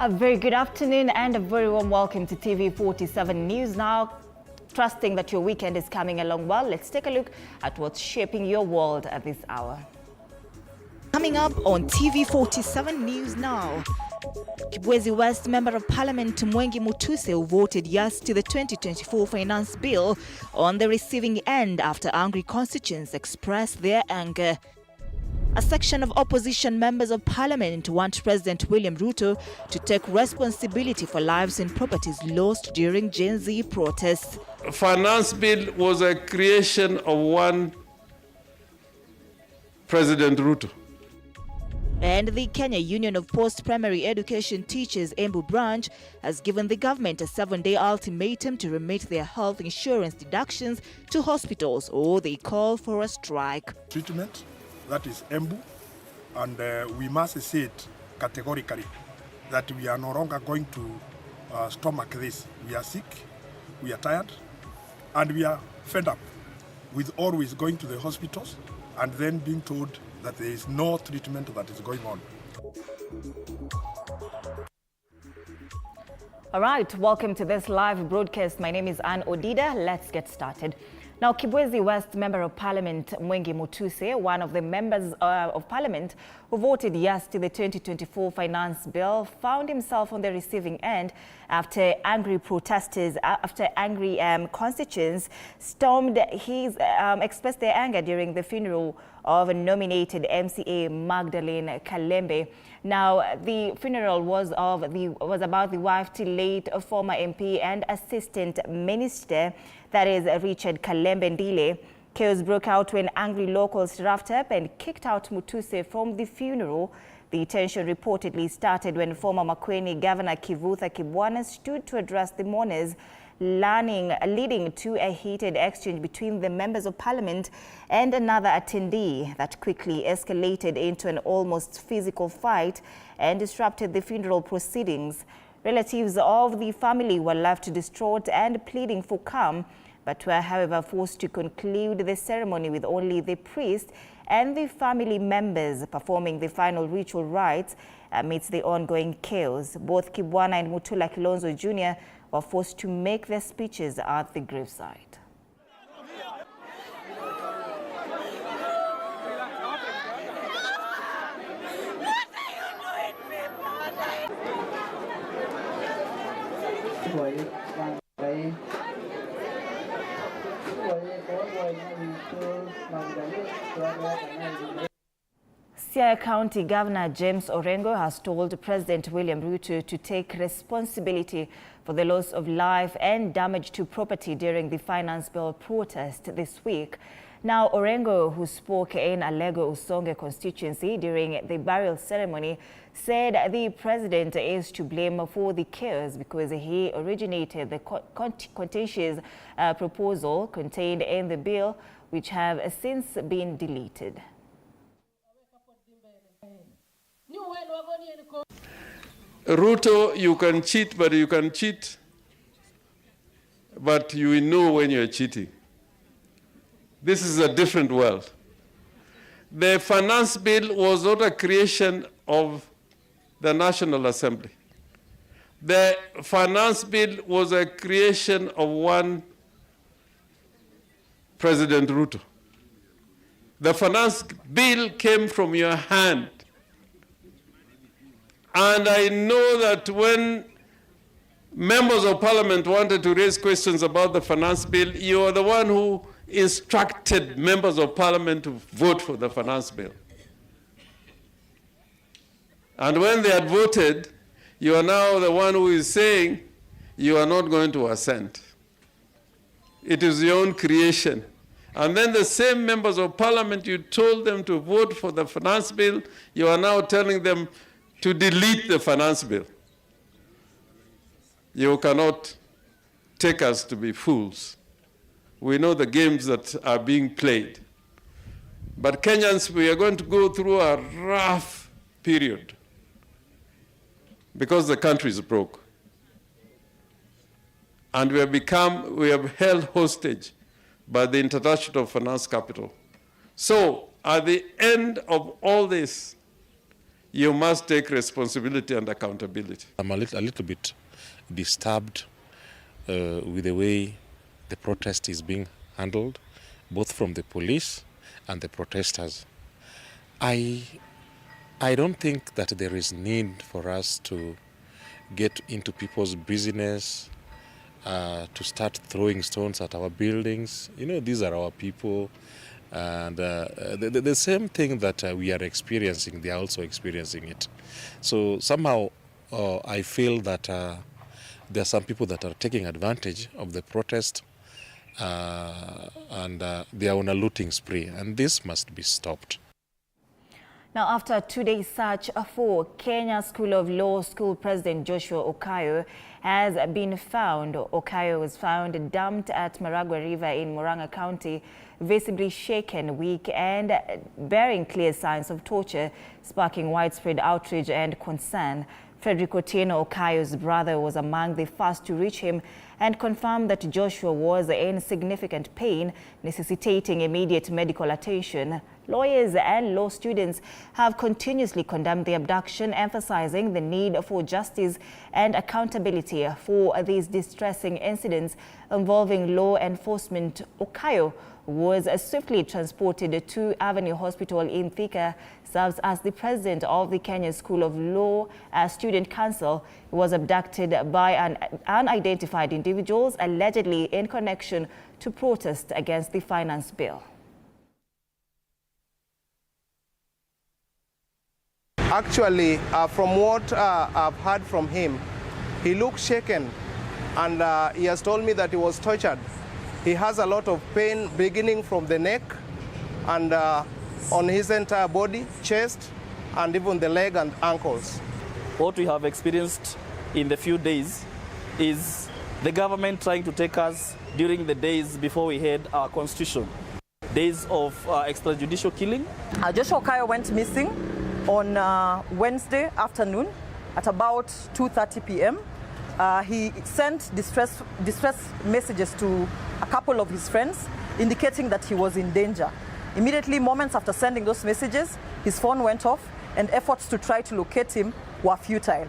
A very good afternoon and a very warm welcome to TV47 News Now. Trusting that your weekend is coming along well, let's take a look at what's shaping your world at this hour. Coming up on TV47 News Now. Kibwezi West Member of Parliament Mwengi Mutuse, who voted yes to the 2024 finance bill, on the receiving end after angry constituents expressed their anger. A section of opposition members of parliament want President William Ruto to take responsibility for lives and properties lost during Gen Z protests. Finance bill was a creation of one President Ruto. And the Kenya Union of Post-Primary Education Teachers Embu branch has given the government a 7-day ultimatum to remit their health insurance deductions to hospitals, or they call for a strike. Treatment, that is Embu, and we must say it categorically that we are no longer going to stomach this. We are sick, we are tired, and we are fed up with always going to the hospitals and then being told that there is no treatment that is going on. All right, welcome to this live broadcast. My name is Odinga. Let's get started. Now, Kibwezi West Member of Parliament Mwengi Mutuse, one of the members of Parliament who voted yes to the 2024 finance bill, found himself on the receiving end after angry protesters, constituents stormed expressed their anger during the funeral of a nominated MCA Magdalene Kalembe. Now, the funeral was about the wife to late former MP and Assistant Minister, that is Richard Kalembe Ndile. Chaos broke out when angry locals roughed up and kicked out Mutuse from the funeral. The tension reportedly started when former Makueni Governor Kivutha Kibwana stood to address the mourners, leading to a heated exchange between the members of parliament and another attendee that quickly escalated into an almost physical fight and disrupted the funeral proceedings. Relatives of the family were left distraught and pleading for calm, but were however forced to conclude the ceremony with only the priest and the family members performing the final ritual rites amidst the ongoing chaos. Both Kibwana and Mutula Kilonzo Jr. were forced to make their speeches at the graveside. Siaya County Governor James Orengo has told President William Ruto to take responsibility for the loss of life and damage to property during the finance bill protest this week. Now, Orengo, who spoke in Alego Usonge constituency during the burial ceremony, said the president is to blame for the chaos because he originated the contentious proposal contained in the bill, which have since been deleted. Ruto, you can cheat, but you know when you're cheating. This is a different world. The finance bill was not a creation of the National Assembly. The finance bill was a creation of one President Ruto. The finance bill came from your hand. And I know that when members of parliament wanted to raise questions about the finance bill, you are the one who instructed members of parliament to vote for the finance bill. And when they had voted, you are now the one who is saying you are not going to assent. It is your own creation. And then the same members of parliament, you told them to vote for the finance bill, you are now telling them to delete the finance bill. You cannot take us to be fools. We know the games that are being played. But Kenyans, we are going to go through a rough period because the country is broke. And we have held hostage by the International Finance Capital. So at the end of all this, you must take responsibility and accountability. I'm a little bit disturbed with the way the protest is being handled, both from the police and the protesters. I don't think that there is need for us to get into people's business, to start throwing stones at our buildings. You know, these are our people. And the same thing that we are experiencing, they are also experiencing it. So somehow I feel that there are some people that are taking advantage of the protest and they are on a looting spree, and this must be stopped. Now, after a two-day search for Kenya School of Law School President Joshua Okayo has been found. Okayo was found dumped at Maragua River in Murang'a County, visibly shaken, weak, and bearing clear signs of torture, sparking widespread outrage and concern. Frederick Otieno, Okayo's brother, was among the first to reach him and confirmed that Joshua was in significant pain, necessitating immediate medical attention. Lawyers and law students have continuously condemned the abduction, emphasizing the need for justice and accountability for these distressing incidents involving law enforcement. Okayo was swiftly transported to Avenue Hospital in Thika, serves as the president of the Kenya School of Law Student Council. He was abducted by unidentified individuals, allegedly in connection to protest against the finance bill. Actually, from what I've heard from him, he looks shaken, and he has told me that he was tortured. He has a lot of pain beginning from the neck and on his entire body, chest, and even the leg and ankles. What we have experienced in the few days is the government trying to take us during the days before we had our constitution. Days of extrajudicial killing. Joshua Okayo went missing on Wednesday afternoon at about 2:30 p.m. He sent distress messages to a couple of his friends indicating that he was in danger. Immediately, moments after sending those messages, his phone went off and efforts to try to locate him were futile.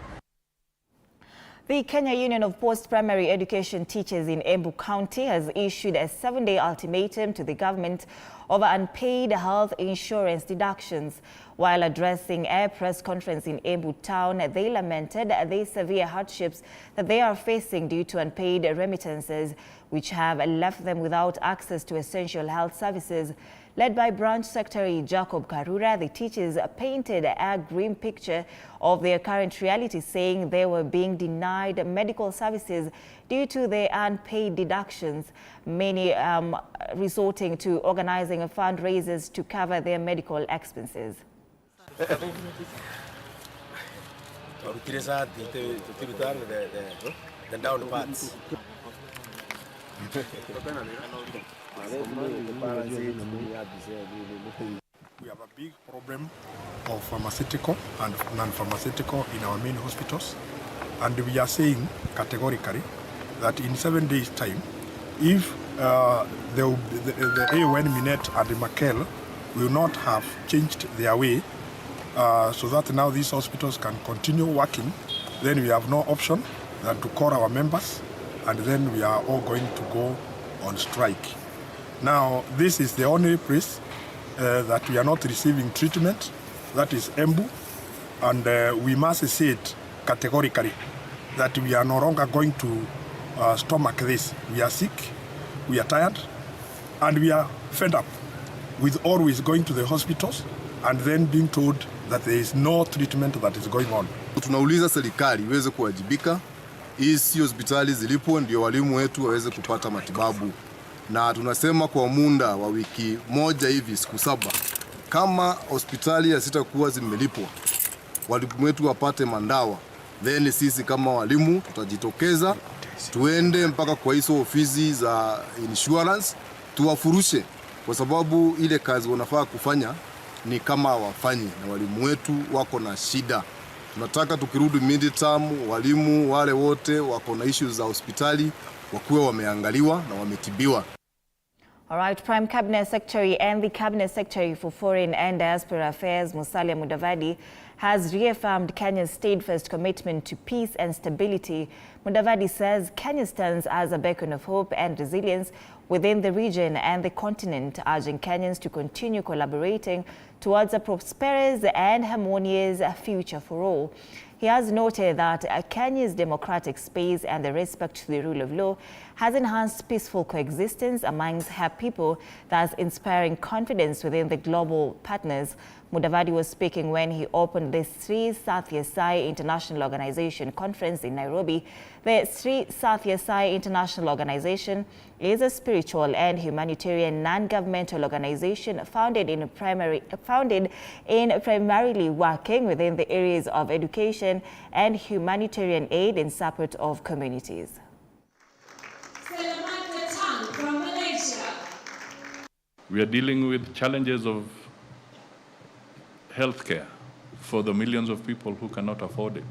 The Kenya Union of Post-Primary Education Teachers in Embu County has issued a 7-day ultimatum to the government over unpaid health insurance deductions. While addressing a press conference in Embu town, they lamented the severe hardships that they are facing due to unpaid remittances, which have left them without access to essential health services. Led by Branch Secretary Jacob Karura, the teachers painted a grim picture of their current reality, saying they were being denied medical services due to their unpaid deductions, many resorting to organizing fundraisers to cover their medical expenses. The down parts. We have a big problem of pharmaceutical and non-pharmaceutical in our main hospitals, and we are saying categorically that in 7 days' time, if the AON, Minet and Makel will not have changed their way so that now these hospitals can continue working, then we have no option than to call our members, and then we are all going to go on strike. Now, this is the only place that we are not receiving treatment, that is Embu, and we must say it categorically that we are no longer going to stomach this. We are sick, we are tired, and we are fed up with always going to the hospitals and then being told that there is no treatment that is going on. Tunauliza serikali iweze kuwajibika, hizi hospitali zilipo ndio walimu wetu waweze kupata matibabu. Na tunasema kwa muda wa wiki moja hivi, siku 7, kama hospitali hazitakuwa zimelipwa, walimu wetu wapate mandawa, then sisi kama walimu tutajitokeza tuende mpaka kwa hizo ofisi za insurance tuwafurushe, kwa sababu ile kazi wanafaa kufanya ni kama wafanyi, na walimu wetu wako na shida. Tunataka tukirudi mid-term, walimu wale wote wako na issues za hospitali wakuwe wameangaliwa na wametibiwa. All right, Prime Cabinet Secretary and the Cabinet Secretary for Foreign and Diaspora Affairs, Musalia Mudavadi, has reaffirmed Kenya's steadfast commitment to peace and stability. Mudavadi says Kenya stands as a beacon of hope and resilience within the region and the continent, urging Kenyans to continue collaborating towards a prosperous and harmonious future for all. He has noted that Kenya's democratic space and the respect to the rule of law has enhanced peaceful coexistence amongst her people, thus inspiring confidence within the global partners. Mudavadi was speaking when he opened the Sri Sathya Sai International Organization conference in Nairobi. The Sri Sathya Sai International Organization is a spiritual and humanitarian non-governmental organization founded in primarily working within the areas of education and humanitarian aid in support of communities. We are dealing with challenges of healthcare for the millions of people who cannot afford it.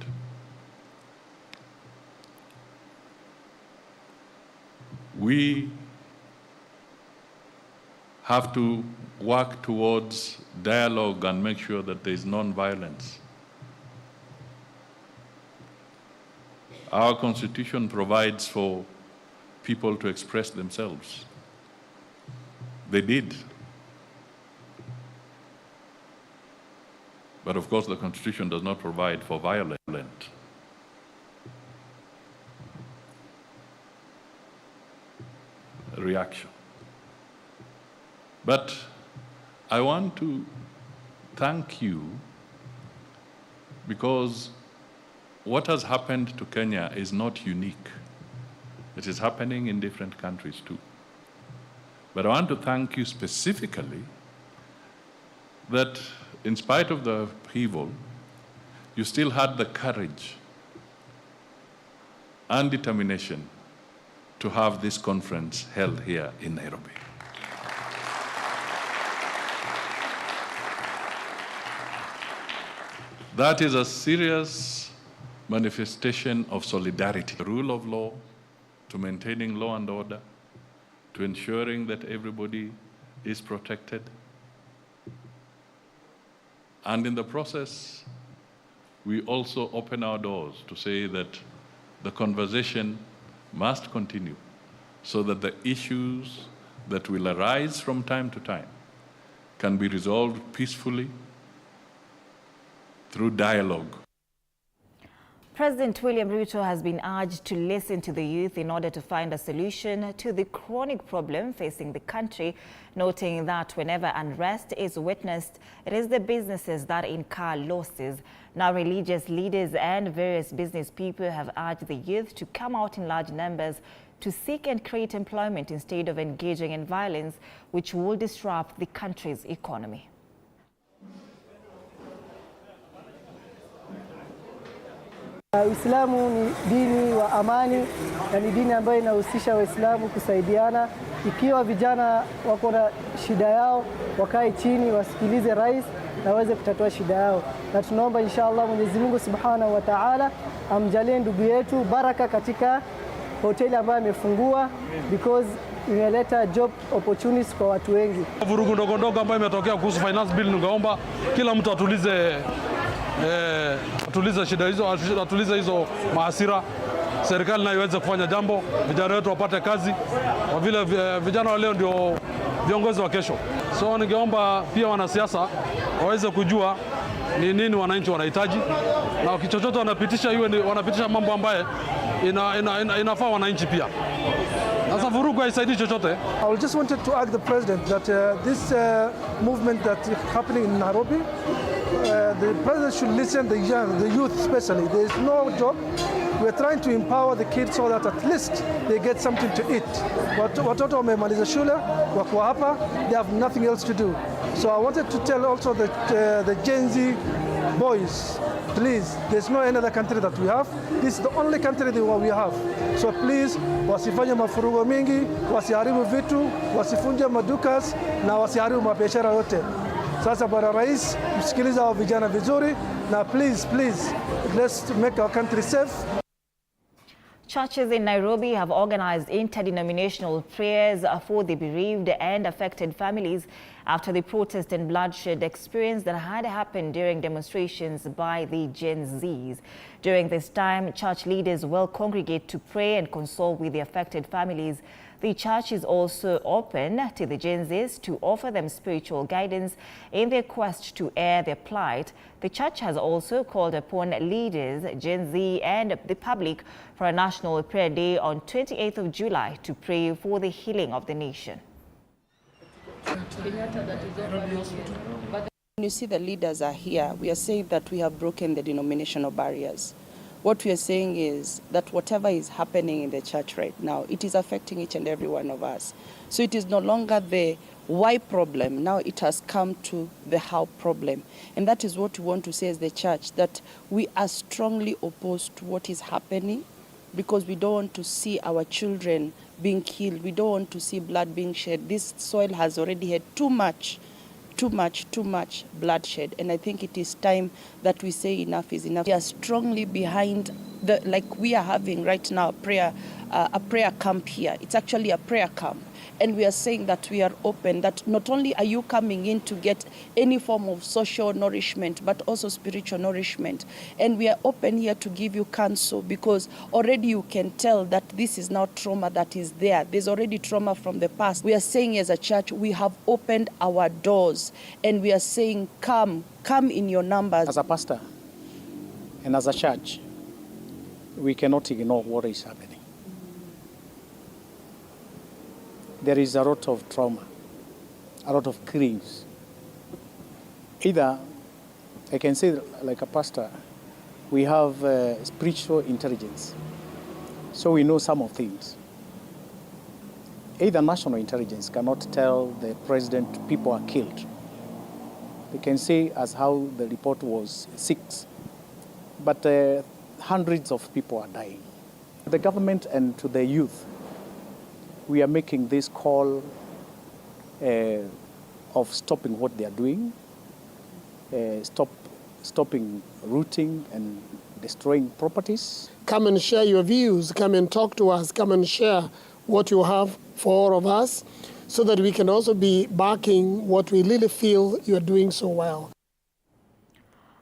We have to work towards dialogue and make sure that there is non-violence. Our Constitution provides for people to express themselves. They did. But of course, the Constitution does not provide for violent reaction. But I want to thank you because what has happened to Kenya is not unique. It is happening in different countries too. But I want to thank you specifically that in spite of the upheaval, you still had the courage and determination to have this conference held here in Nairobi. That is a serious manifestation of solidarity. The rule of law, to maintaining law and order, to ensuring that everybody is protected. And in the process, we also open our doors to say that the conversation must continue so that the issues that will arise from time to time can be resolved peacefully through dialogue. President William Ruto has been urged to listen to the youth in order to find a solution to the chronic problem facing the country, noting that whenever unrest is witnessed, it is the businesses that incur losses. Now, religious leaders and various business people have urged the youth to come out in large numbers to seek and create employment instead of engaging in violence, which will disrupt the country's economy. Uislamu ni dini wa amani na ni dini ambayo inahusisha Waislamu kusaidiana. Ikiwa vijana wako na shida yao, wakae chini wasikilize rais na waweze kutatua shida yao. Na tunaomba inshallah Mwenyezi Mungu Subhanahu wa Ta'ala amjalie ndugu yetu baraka katika hoteli ambayo amefungua, because imeleta job opportunities kwa watu wengi. Vurugu ndogo ndogo ambayo imetokea kuhusu finance bill, ningeomba kila mtu atulize shida hizo, atulize hizo mahasira. Serikali nayo iweze kufanya jambo, vijana wetu wapate kazi, kwa vile vijana wa leo ndio viongozi wa kesho. So ningeomba pia wanasiasa waweze kujua ni nini wananchi wanahitaji, na kichochote wanapitisha iwe wanapitisha mambo ambaye inafaa wananchi pia. Sasa vurugu haisaidii chochote. I just wanted to ask the president that this movement that is happening in Nairobi, the president should listen to the young, the youth especially. There is no job. We're trying to empower the kids so that at least they get something to eat. Watoto wamemaliza shule, wako hapa, they have nothing else to do. So I wanted to tell also the Gen Z boys, please, there's no another country that we have. This is the only country that we have. So please, wasifanye mafurugo mingi, wasiharibu vitu, wasifunje madukas na wasiharibu mabiashara yote. Sasa bwana rais, msikiliza wa vijana vizuri na please, let's make our country safe. Churches in Nairobi have organized interdenominational prayers for the bereaved and affected families after the protest and bloodshed experience that had happened during demonstrations by the Gen Zs. During this time, church leaders will congregate to pray and console with the affected families. The church is also open to the Gen Zs to offer them spiritual guidance in their quest to air their plight. The church has also called upon leaders, Gen Z and the public for a national prayer day on 28th of July to pray for the healing of the nation. When you see the leaders are here, we are saying that we have broken the denominational barriers. What we are saying is that whatever is happening in the church right now, it is affecting each and every one of us. So it is no longer the why problem, now it has come to the how problem. And that is what we want to say as the church, that we are strongly opposed to what is happening because we don't want to see our children being killed. We don't want to see blood being shed. This soil has already had too much bloodshed, and I think it is time that we say enough is enough. We are strongly behind like we are having right now a prayer camp here. It's actually a prayer camp, and we are saying that we are open, that not only are you coming in to get any form of social nourishment, but also spiritual nourishment. And we are open here to give you counsel because already you can tell that this is now trauma that is there. There's already trauma from the past. We are saying as a church, we have opened our doors and we are saying, come in your numbers. As a pastor and as a church, we cannot ignore what is happening. There is a lot of trauma, a lot of killings. Either, I can say like a pastor, we have spiritual intelligence, so we know some of things. Either national intelligence cannot tell the president people are killed. They can say as how the report was 6, but hundreds of people are dying. To the government and to the youth, we are making this call of stopping what they are doing, stopping looting and destroying properties. Come and share your views, come and talk to us, come and share what you have for all of us so that we can also be backing what we really feel you're doing so well.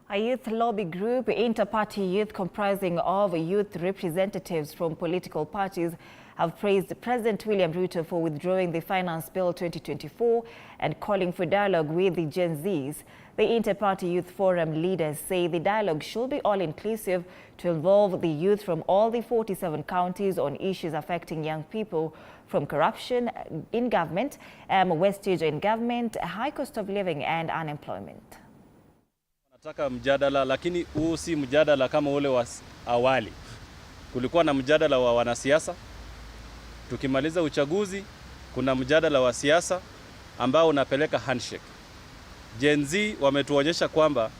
A youth lobby group, Inter-Party Youth, comprising of youth representatives from political parties, have praised President William Ruto for withdrawing the Finance Bill 2024 and calling for dialogue with the Gen Zs. The Inter-Party Youth Forum leaders say the dialogue should be all-inclusive to involve the youth from all the 47 counties on issues affecting young people, from corruption in government, wastage in government, high cost of living and unemployment. Nataka mjadala, lakini huu si mjadala kama ule wa awali. Kulikuwa na mjadala wa wanasiasa. Tukimaliza uchaguzi, kuna mjadala wa siasa ambao unapeleka handshake. Gen Z wametuonyesha kwamba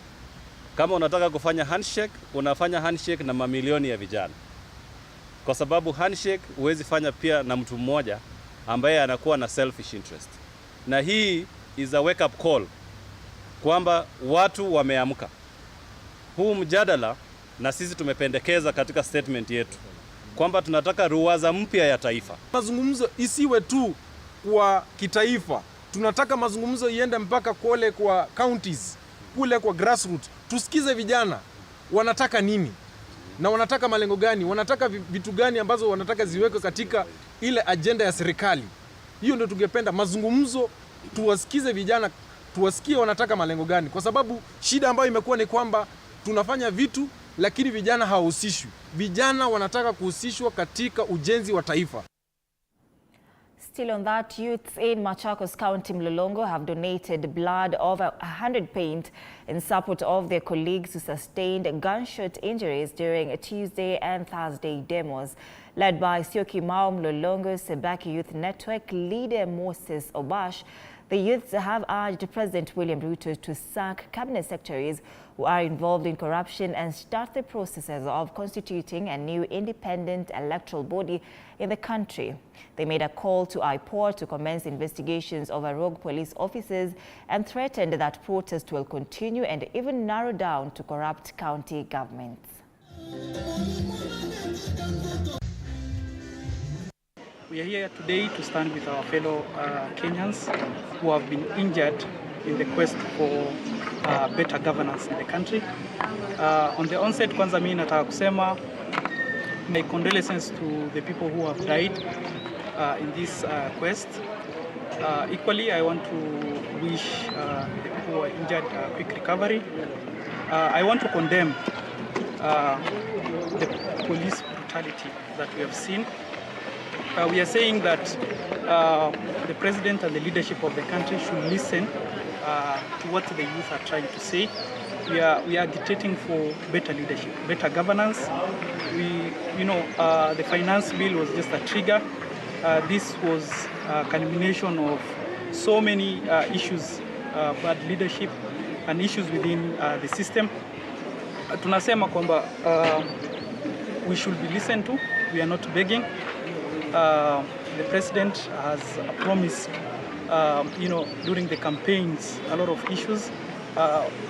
kama unataka kufanya handshake, unafanya handshake na mamilioni ya vijana. Kwa sababu handshake huwezi fanya pia na mtu mmoja ambaye anakuwa na selfish interest. Na hii is a wake up call kwamba watu wameamka. Huu mjadala na sisi tumependekeza katika statement yetu kwamba tunataka ruwaza mpya ya taifa. Mazungumzo isiwe tu kwa kitaifa. Tunataka mazungumzo iende mpaka kule kwa counties, kule kwa grassroots. Tusikize vijana wanataka nini na wanataka malengo gani, wanataka vitu gani ambazo wanataka ziwekwe katika ile agenda ya serikali. Hiyo ndio tungependa mazungumzo, tuwasikize vijana, tuwasikie wanataka malengo gani, kwa sababu shida ambayo imekuwa ni kwamba tunafanya vitu lakini vijana hawahusishwi. Vijana wanataka kuhusishwa katika ujenzi wa taifa. Still on that, youths in Machakos County, Mlolongo, have donated blood over 100 paint in support of their colleagues who sustained gunshot injuries during Tuesday and Thursday demos. Led by Sioki Mao Mlolongo Sebaki Youth Network leader Moses Obash, the youths have urged President William Ruto to sack cabinet secretaries who are involved in corruption and start the processes of constituting a new independent electoral body in the country. They made a call to IPOR to commence investigations of rogue police officers and threatened that protests will continue and even narrow down to corrupt county governments. We are here today to stand with our fellow Kenyans who have been injured in the quest for better governance in the country. On the onset, kwanza mimi nataka kusema my condolences to the people who have died in this quest. Equally, I want to wish the people who are injured quick recovery. I want to condemn the police brutality that we have seen. We are saying that the president and the leadership of the country should listen to what the youth are trying to say. We are agitating for better leadership, better governance. The finance bill was just a trigger. This was a culmination of so many issues, bad leadership and issues within the system. Tunasema kwamba we should be listened to. We are not begging. The president has promised, during the campaigns, a lot of issues.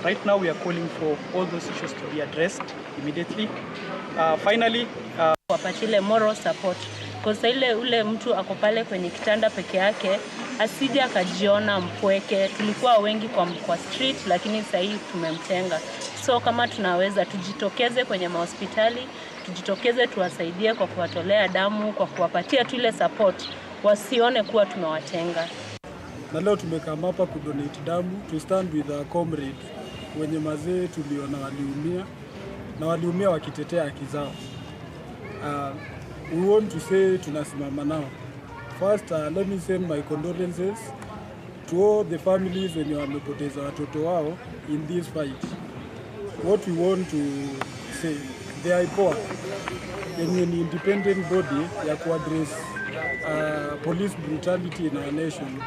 Right now, we are calling for all those issues to be addressed immediately. Finally, wapatile moral support. Kwa ile ule mtu ako pale kwenye kitanda peke yake, asije akajiona mpweke. Tulikuwa wengi kwa street, lakini sasa hivi tumemtenga. So kama tunaweza tujitokeze kwenye mahospitali, tujitokeze tuwasaidie kwa kuwatolea damu, kwa kuwapatia tu ile support, wasione kuwa tumewatenga. Na leo tumekaa hapa kudonate damu, to stand with our comrades wenye mazee tuliona waliumia na waliumia wakitetea haki zao. We want to say tunasimama nao. First, let me send my condolences to all the families wenye wamepoteza watoto wao in this fight. What we want to say, the IPOA, yenye ni independent body ya kuaddress police brutality in our nation.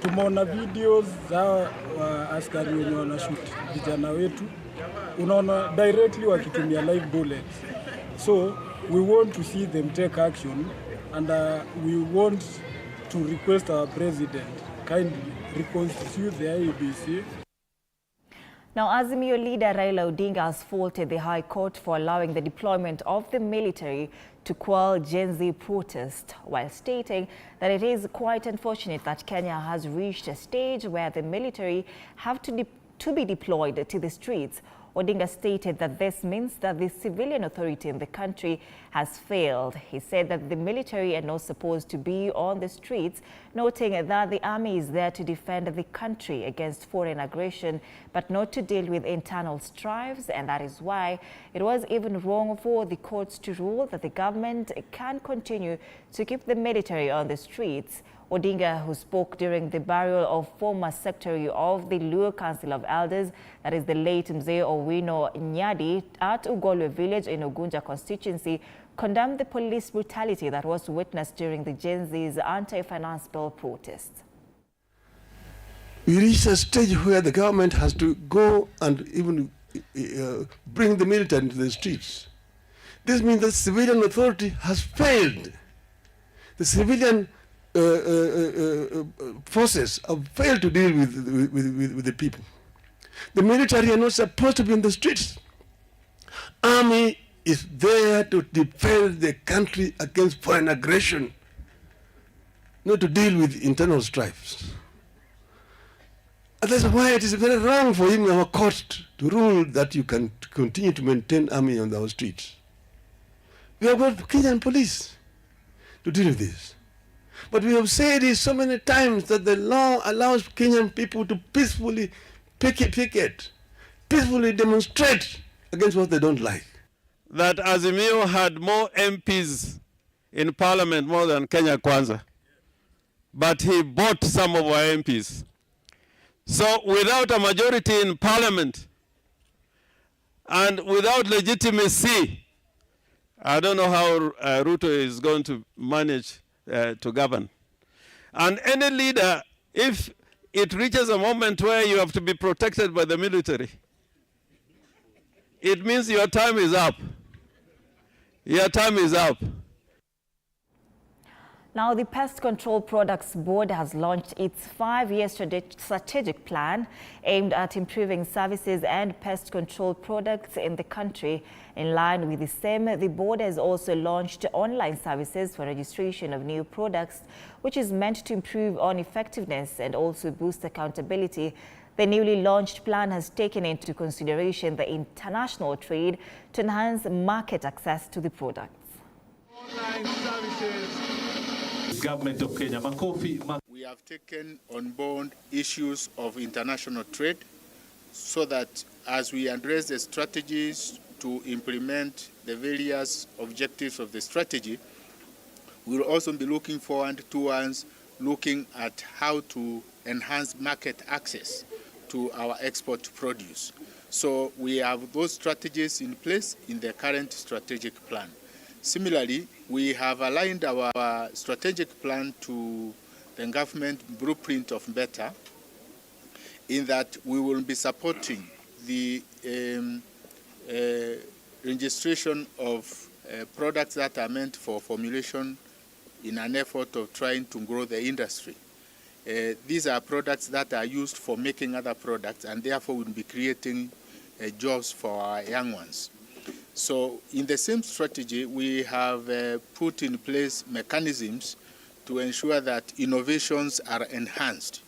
Tumeona videos za askari wenye wanashoot vijana wetu, unaona directly wakitumia live bullets. So we want to see them take action, and we want to request our president kindly reconstitute the IEBC. Now, Azimio leader Raila Odinga has faulted the High Court for allowing the deployment of the military to quell Gen Z protest, while stating that it is quite unfortunate that Kenya has reached a stage where the military have to be deployed to the streets. Odinga stated that this means that the civilian authority in the country has failed. He said that the military are not supposed to be on the streets, noting that the army is there to defend the country against foreign aggression, but not to deal with internal strifes, and that is why it was even wrong for the courts to rule that the government can continue to keep the military on the streets. Odinga, who spoke during the burial of former secretary of the Luo Council of Elders, that is the late Mzee Owino Nyadi, at Ugolwe village in Ugunja constituency, condemned the police brutality that was witnessed during the Gen Z's anti-finance bill protests. We reached a stage where the government has to go and even bring the military into the streets. This means the civilian authority has failed. The civilian forces have failed to deal with the people. The military are not supposed to be in the streets. Army is there to defend the country against foreign aggression, not to deal with internal strifes. And that's why it is very wrong for him, our court, to rule that you can continue to maintain army on our streets. We have got Kenyan police to deal with this. But we have said this so many times that the law allows Kenyan people to peacefully picket, peacefully demonstrate against what they don't like. That Azimio had more MPs in parliament more than Kenya Kwanza. But he bought some of our MPs. So without a majority in parliament and without legitimacy, I don't know how Ruto is going to manage to govern. And any leader, if it reaches a moment where you have to be protected by the military, it means your time is up. Your time is up. Now, the Pest Control Products Board has launched its 5-year strategic plan aimed at improving services and pest control products in the country. In line with the same, the board has also launched online services for registration of new products, which is meant to improve on effectiveness and also boost accountability. The newly launched plan has taken into consideration the international trade to enhance market access to the products. Online services. Government of Kenya, Makofi. We have taken on board issues of international trade so that as we address the strategies to implement the various objectives of the strategy, we will also be looking forward towards looking at how to enhance market access to our export produce. So we have those strategies in place in the current strategic plan. Similarly, we have aligned our strategic plan to the government blueprint of Better in that we will be supporting the registration of products that are meant for formulation in an effort of trying to grow the industry. These are products that are used for making other products and therefore will be creating jobs for our young ones. So in the same strategy, we have put in place mechanisms to ensure that innovations are enhanced.